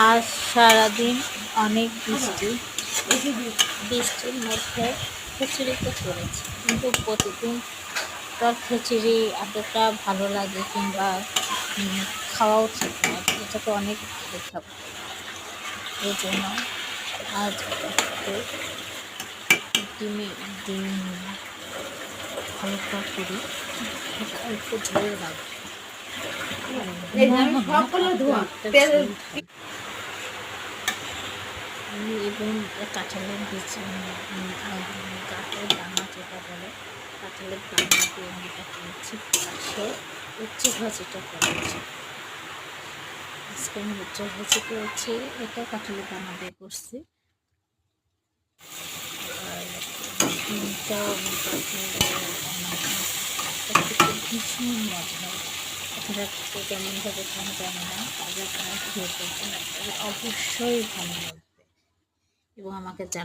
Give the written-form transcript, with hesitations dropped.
আজ সারাদিন অনেক বৃষ্টির মধ্যে খিচুড়ি তো করেছি, কিন্তু প্রতিদিন তার খিচুড়ি এতটা ভালো লাগে কিংবা খাওয়া উচিত না, এটা তো অনেক ভালো খাবার। এই জন্য আজ একটু ডিম হালকা করে অল্প ঝোল রাখবো এবং কাঁঠালের বীজ গাছের দানা যেটা বলে, কাঁঠালের দানা দিয়ে আমি এটা করেছি। পাশে উচ্ছে ভাজিটা করেছি, আজকে আমি উচ্ছে ভাজি করেছি, এটা কাঁঠালের দানা দিয়ে করছি। আর ডিমটাও ভীষণ মজা হয়। আপনারা কেমনভাবে খান জানি না, তাহলে আপনারা খেয়ে দেখবেন, অবশ্যই ভালো লাগবে এবং আমাকে